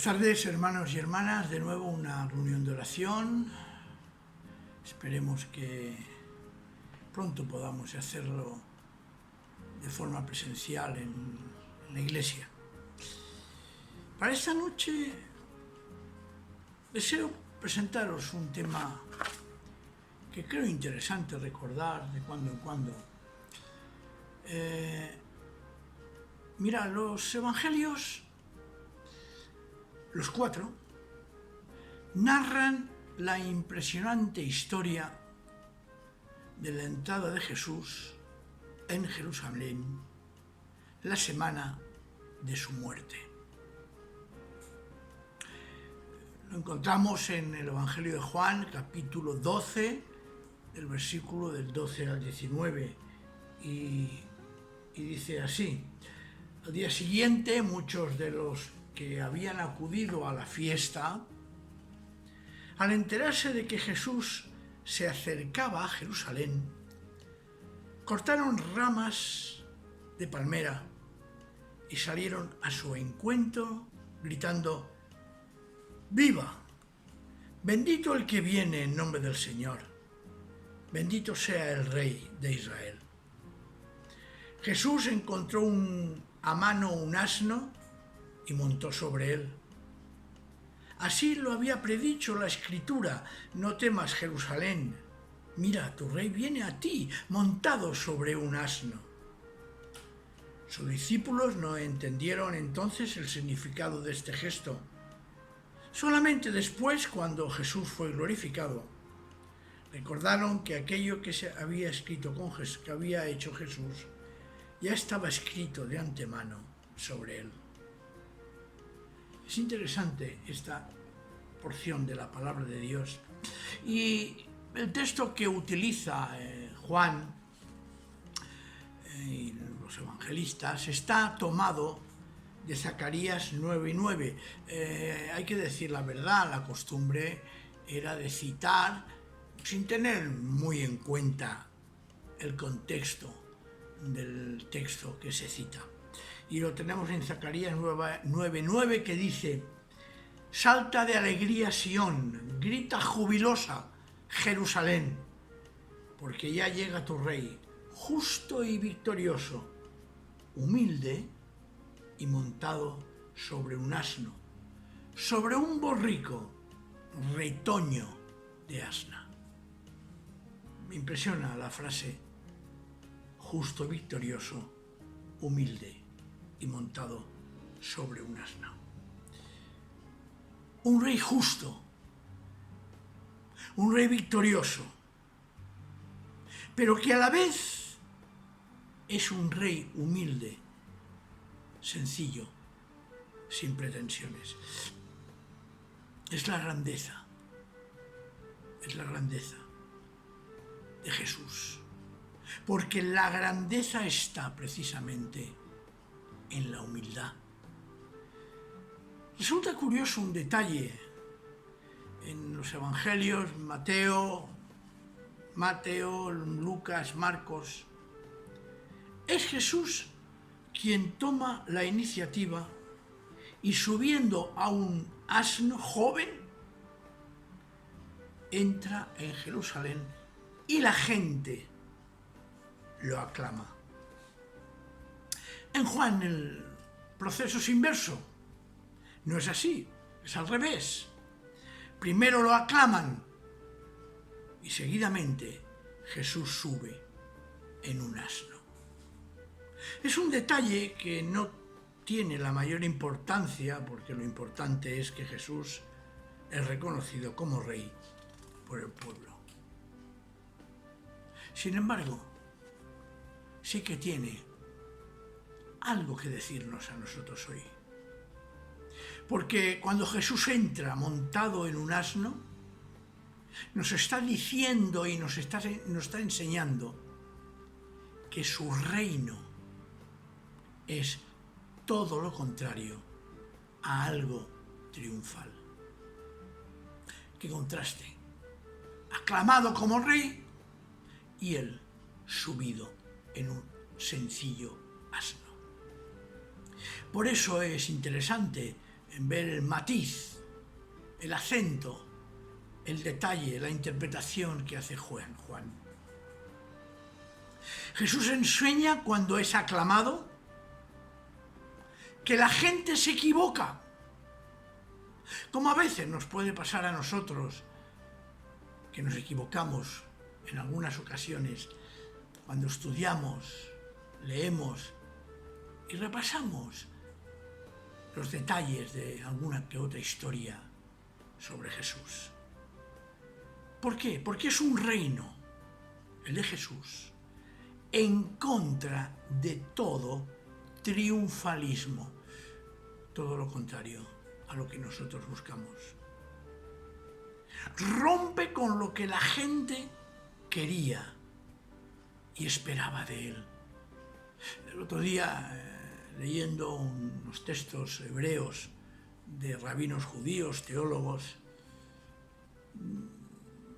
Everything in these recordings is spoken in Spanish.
tardes, hermanos y hermanas, de nuevo una reunión de oración. Esperemos que pronto podamos hacerlo de forma presencial en la iglesia. Para esta noche deseo presentaros un tema que creo interesante recordar de cuando en cuando. Mira, los evangelios, los 4, narran la impresionante historia de la entrada de Jesús en Jerusalén la semana de su muerte. Lo encontramos en el Evangelio de Juan, capítulo 12, el versículo del 12 al 19, y dice así: al día siguiente, muchos de los que habían acudido a la fiesta, al enterarse de que Jesús se acercaba a Jerusalén, cortaron ramas de palmera y salieron a su encuentro gritando: ¡Viva! Bendito el que viene en nombre del Señor, bendito sea el Rey de Israel. Jesús encontró a mano un asno y montó sobre él. Así lo había predicho la Escritura: no temas, Jerusalén, mira, tu rey viene a ti montado sobre un asno. Sus discípulos no entendieron entonces el significado de este gesto. Solamente después, cuando Jesús fue glorificado, recordaron que aquello que se había escrito que había hecho Jesús ya estaba escrito de antemano sobre él. Es interesante esta porción de la palabra de Dios. Y el texto que utiliza Juan y los evangelistas está tomado de Zacarías 9:9. Hay que decir la verdad, la costumbre era de citar sin tener muy en cuenta el contexto del texto que se cita. Y lo tenemos en Zacarías 9:9, que dice: salta de alegría Sión, grita jubilosa Jerusalén, porque ya llega tu rey, justo y victorioso, humilde y montado sobre un asno, sobre un borrico, retoño de asna. Me impresiona la frase justo, victorioso, humilde y montado sobre un asno. Un rey justo, un rey victorioso, pero que a la vez es un rey humilde, sencillo, sin pretensiones. Es la grandeza de Jesús, porque la grandeza está precisamente en la humildad. Resulta curioso un detalle en los evangelios, Mateo, Lucas, Marcos. Es Jesús quien toma la iniciativa y, subiendo a un asno joven, entra en Jerusalén y la gente lo aclama. En Juan el proceso es inverso. No es así, es al revés. Primero lo aclaman y seguidamente Jesús sube en un asno. Es un detalle que no tiene la mayor importancia, porque lo importante es que Jesús es reconocido como rey por el pueblo. Sin embargo, sí que tiene algo que decirnos a nosotros hoy. Porque cuando Jesús entra montado en un asno, nos está diciendo y nos está enseñando que su reino es todo lo contrario a algo triunfal. ¡Qué contraste! Aclamado como rey y él subido en un sencillo asno. Por eso es interesante en ver el matiz, el acento, el detalle, la interpretación que hace Juan. Jesús enseña cuando es aclamado que la gente se equivoca, como a veces nos puede pasar a nosotros, que nos equivocamos en algunas ocasiones cuando estudiamos, leemos y repasamos los detalles de alguna que otra historia sobre Jesús. ¿Por qué? Porque es un reino, el de Jesús, en contra de todo triunfalismo, todo lo contrario a lo que nosotros buscamos. Rompe con lo que la gente quería y esperaba de él. El otro día, leyendo unos textos hebreos de rabinos judíos, teólogos,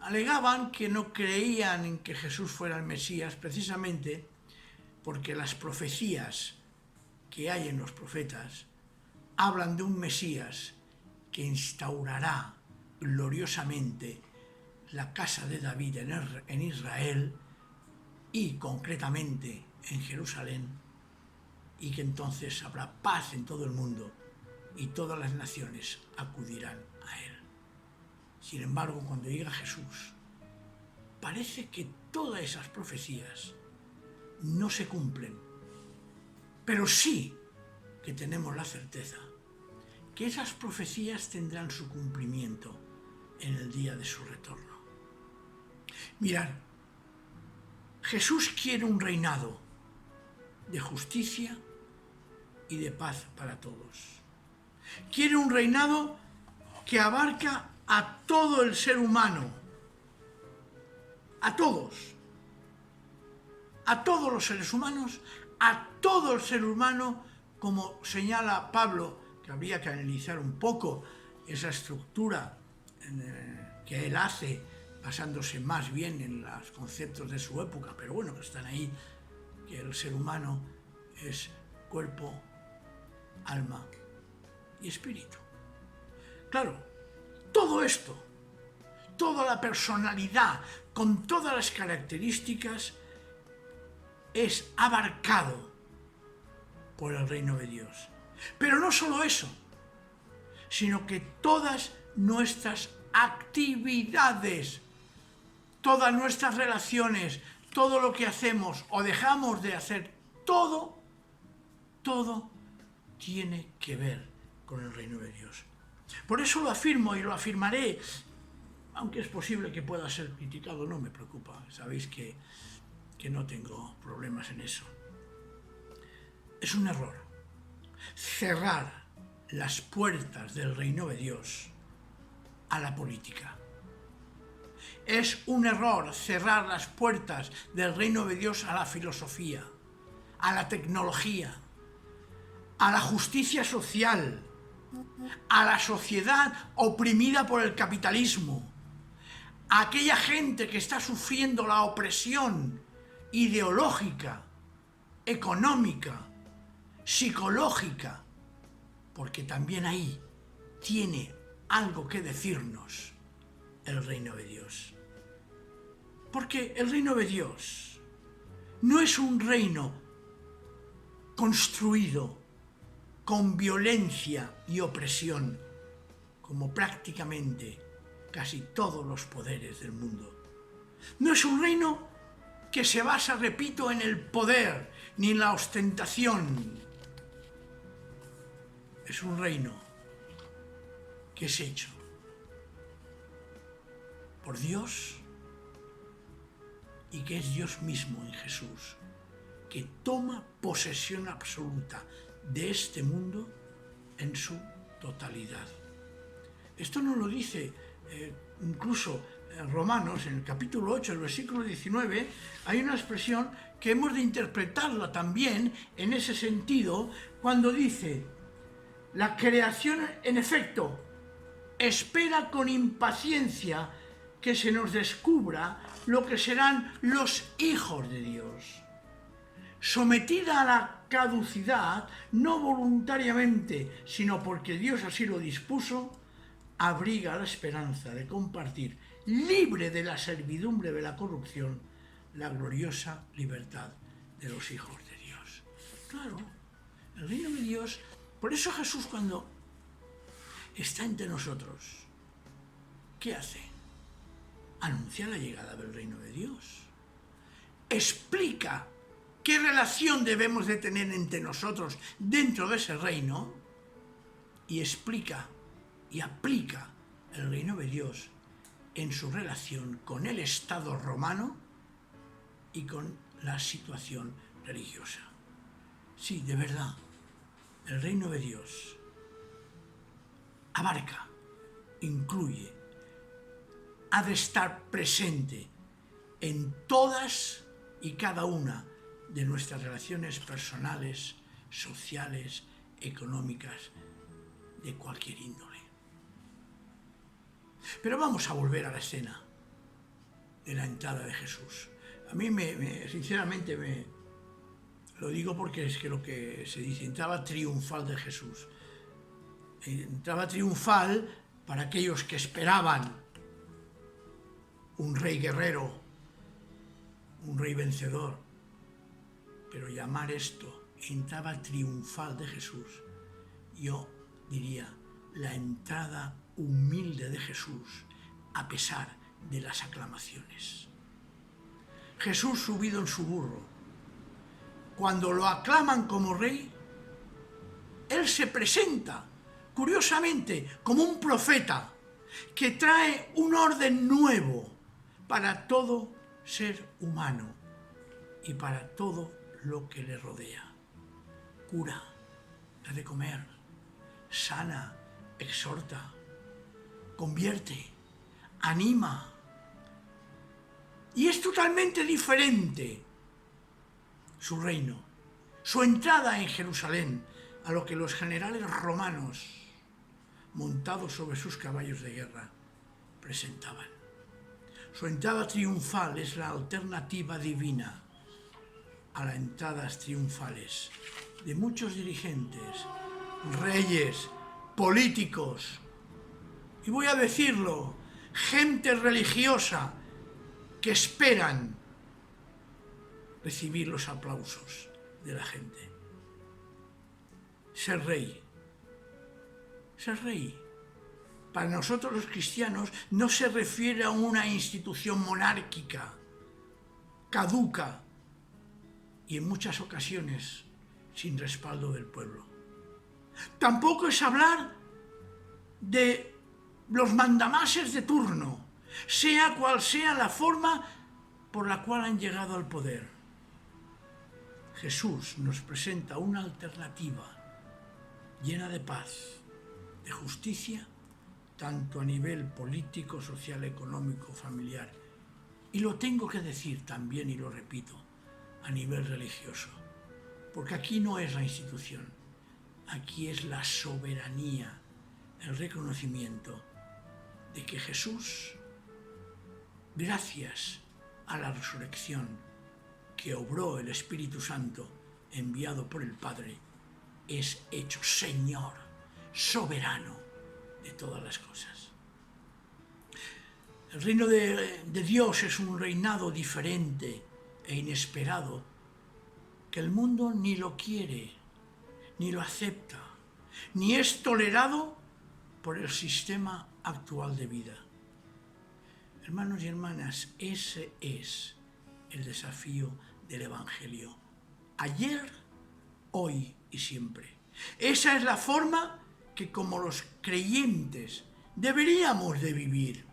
alegaban que no creían en que Jesús fuera el Mesías precisamente porque las profecías que hay en los profetas hablan de un Mesías que instaurará gloriosamente la casa de David en Israel y concretamente en Jerusalén, y que entonces habrá paz en todo el mundo y todas las naciones acudirán a él. Sin embargo, cuando llega Jesús, parece que todas esas profecías no se cumplen, pero sí que tenemos la certeza que esas profecías tendrán su cumplimiento en el día de su retorno. Mirad, Jesús quiere un reinado de justicia y de paz para todos. Quiere un reinado que abarca a todo el ser humano, a todos los seres humanos, a todo el ser humano, como señala Pablo, que habría que analizar un poco esa estructura que él hace, basándose más bien en los conceptos de su época, pero bueno, que están ahí, que el ser humano es cuerpo, alma y espíritu. Claro, todo esto, toda la personalidad, con todas las características, es abarcado por el reino de Dios. Pero no solo eso, sino que todas nuestras actividades, todas nuestras relaciones, todo lo que hacemos o dejamos de hacer, todo tiene que ver con el reino de Dios. Por eso lo afirmo y lo afirmaré, aunque es posible que pueda ser criticado, no me preocupa, sabéis que no tengo problemas en eso. Es un error cerrar las puertas del reino de Dios a la política. Es un error cerrar las puertas del reino de Dios a la filosofía, a la tecnología, a la justicia social, a la sociedad oprimida por el capitalismo, a aquella gente que está sufriendo la opresión ideológica, económica, psicológica, porque también ahí tiene algo que decirnos el reino de Dios. Porque el reino de Dios no es un reino construido con violencia y opresión, como prácticamente casi todos los poderes del mundo. No es un reino que se basa, repito, en el poder ni en la ostentación. Es un reino que es hecho por Dios y que es Dios mismo en Jesús, que toma posesión absoluta de este mundo en su totalidad. Esto nos lo dice incluso en Romanos, en el capítulo 8, el versículo 19, hay una expresión que hemos de interpretarla también en ese sentido, cuando dice: la creación, en efecto, espera con impaciencia que se nos descubra lo que serán los hijos de Dios, sometida a la caducidad, no voluntariamente, sino porque Dios así lo dispuso, abriga la esperanza de compartir, libre de la servidumbre de la corrupción, la gloriosa libertad de los hijos de Dios. Claro, el reino de Dios, por eso Jesús cuando está entre nosotros, ¿qué hace? Anuncia la llegada del reino de Dios. Explica qué relación debemos de tener entre nosotros dentro de ese reino y explica y aplica el reino de Dios en su relación con el Estado romano y con la situación religiosa. Sí, de verdad, el reino de Dios abarca, incluye, ha de estar presente en todas y cada una de nuestras relaciones personales, sociales, económicas, de cualquier índole. Pero vamos a volver a la escena de la entrada de Jesús. A mí sinceramente lo digo porque es que lo que se dice, entrada triunfal de Jesús. Entrada triunfal para aquellos que esperaban un rey guerrero, un rey vencedor, pero llamar esto entrada triunfal de Jesús, yo diría la entrada humilde de Jesús a pesar de las aclamaciones. Jesús subido en su burro, cuando lo aclaman como rey, él se presenta curiosamente como un profeta que trae un orden nuevo para todo ser humano y para todo lo que le rodea. Cura, da de comer, sana, exhorta, convierte, anima. Y es totalmente diferente su reino, su entrada en Jerusalén, a lo que los generales romanos, montados sobre sus caballos de guerra, presentaban. Su entrada triunfal es la alternativa divina a las entradas triunfales de muchos dirigentes, reyes, políticos, y voy a decirlo, gente religiosa que esperan recibir los aplausos de la gente. Ser rey, para nosotros los cristianos no se refiere a una institución monárquica, caduca y en muchas ocasiones sin respaldo del pueblo. Tampoco es hablar de los mandamases de turno, sea cual sea la forma por la cual han llegado al poder. Jesús nos presenta una alternativa llena de paz, de justicia, tanto a nivel político, social, económico, familiar, y lo tengo que decir también, y lo repito, a nivel religioso, porque aquí no es la institución, aquí es la soberanía, el reconocimiento de que Jesús, gracias a la resurrección que obró el Espíritu Santo enviado por el Padre, es hecho Señor, soberano de todas las cosas. El reino de Dios es un reinado diferente e inesperado que el mundo ni lo quiere, ni lo acepta, ni es tolerado por el sistema actual de vida. Hermanos y hermanas, ese es el desafío del Evangelio. Ayer, hoy y siempre. Esa es la forma que como los creyentes deberíamos de vivir.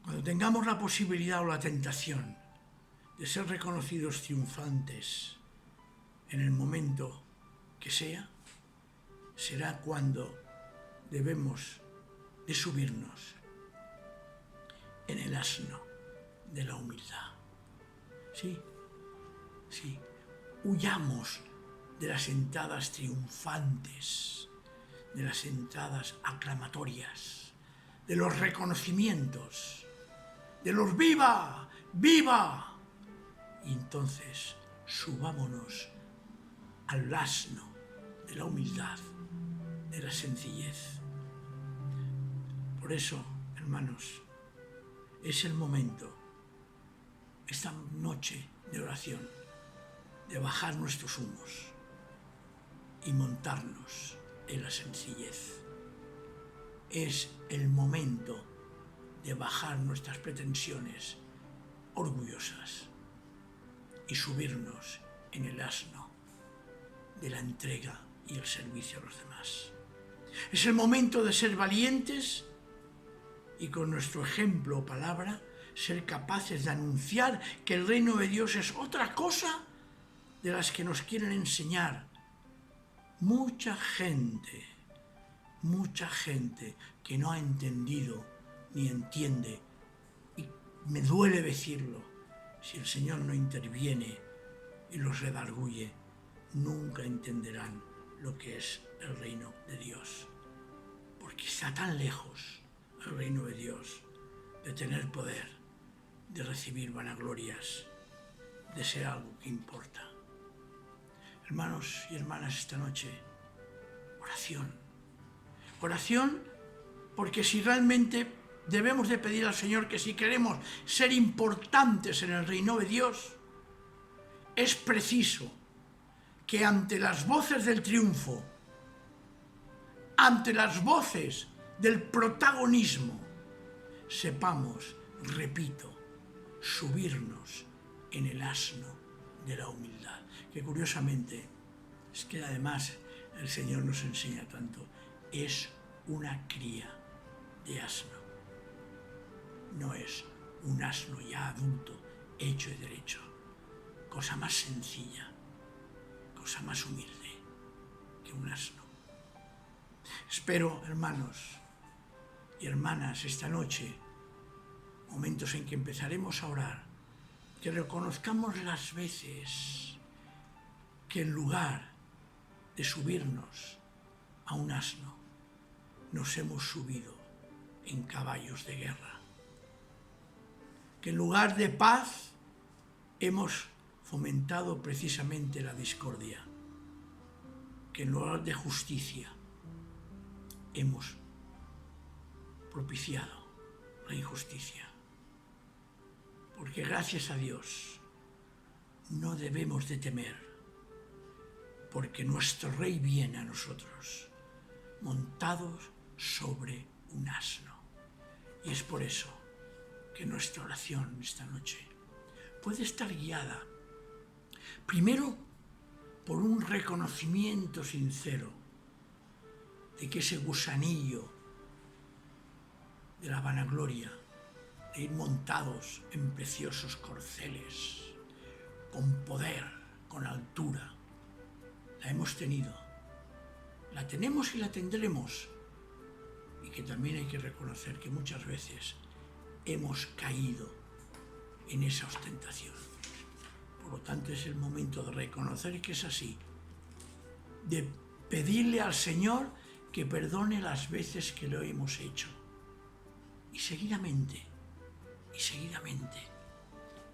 Cuando tengamos la posibilidad o la tentación de ser reconocidos triunfantes en el momento que sea, será cuando debemos de subirnos en el asno de la humildad. Sí, huyamos de las entradas triunfantes, de las entradas aclamatorias, de los reconocimientos, de los viva, viva. Y entonces subámonos al asno de la humildad, de la sencillez. Por eso, hermanos, es el momento, esta noche de oración, de bajar nuestros humos y montarnos en la sencillez. Es el momento de bajar nuestras pretensiones orgullosas y subirnos en el asno de la entrega y el servicio a los demás. Es el momento de ser valientes y con nuestro ejemplo o palabra ser capaces de anunciar que el reino de Dios es otra cosa de las que nos quieren enseñar mucha gente que no ha entendido ni entiende, y me duele decirlo, si el Señor no interviene y los redarguye, nunca entenderán lo que es el reino de Dios, porque está tan lejos el reino de Dios de tener poder, de recibir vanaglorias, de ser algo que importa. Hermanos y hermanas, esta noche, oración. Oración, porque si realmente debemos de pedir al Señor que si queremos ser importantes en el reino de Dios, es preciso que ante las voces del triunfo, ante las voces del protagonismo, sepamos, repito, subirnos en el asno de la humildad, que curiosamente es que además el Señor nos enseña tanto, es una cría de asno, no es un asno ya adulto, hecho y derecho, cosa más sencilla, cosa más humilde que un asno. Espero, hermanos y hermanas, esta noche, momentos en que empezaremos a orar, que reconozcamos las veces que en lugar de subirnos a un asno, nos hemos subido en caballos de guerra. Que en lugar de paz hemos fomentado precisamente la discordia. Que en lugar de justicia hemos propiciado la injusticia. Porque gracias a Dios no debemos de temer, porque nuestro Rey viene a nosotros, montados sobre un asno. Y es por eso que nuestra oración esta noche puede estar guiada, primero, por un reconocimiento sincero de que ese gusanillo de la vanagloria, de ir montados en preciosos corceles, con poder, con altura, la hemos tenido, la tenemos y la tendremos, y que también hay que reconocer que muchas veces hemos caído en esa ostentación. Por lo tanto, es el momento de reconocer que es así, de pedirle al Señor que perdone las veces que lo hemos hecho, y seguidamente,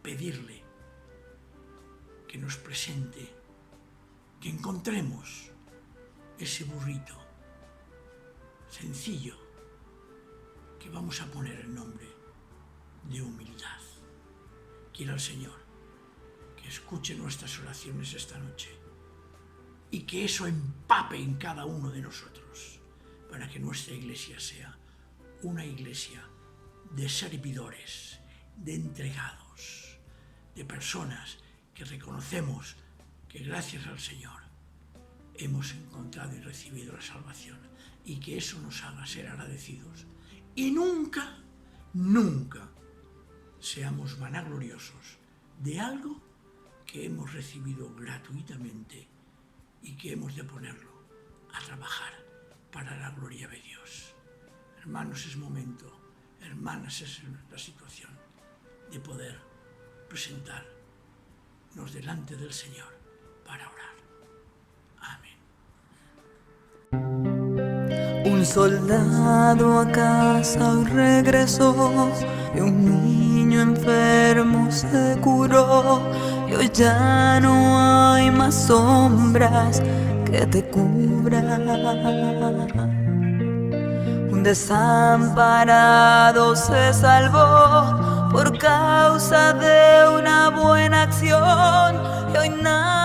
pedirle que nos presente, que encontremos ese burrito sencillo que vamos a poner el nombre de humildad. Quiera el Señor que escuche nuestras oraciones esta noche y que eso empape en cada uno de nosotros para que nuestra iglesia sea una iglesia de servidores, de entregados, de personas que reconocemos que gracias al Señor hemos encontrado y recibido la salvación, y que eso nos haga ser agradecidos y nunca seamos vanagloriosos de algo que hemos recibido gratuitamente y que hemos de ponerlo a trabajar para la gloria de Dios. Hermanos, es momento, hermanas, es la situación de poder presentarnos delante del Señor para orar. Amén. Un soldado a casa hoy regresó y un niño enfermo se curó y hoy ya no hay más sombras que te cubran. Un desamparado se salvó por causa de una buena acción y hoy nada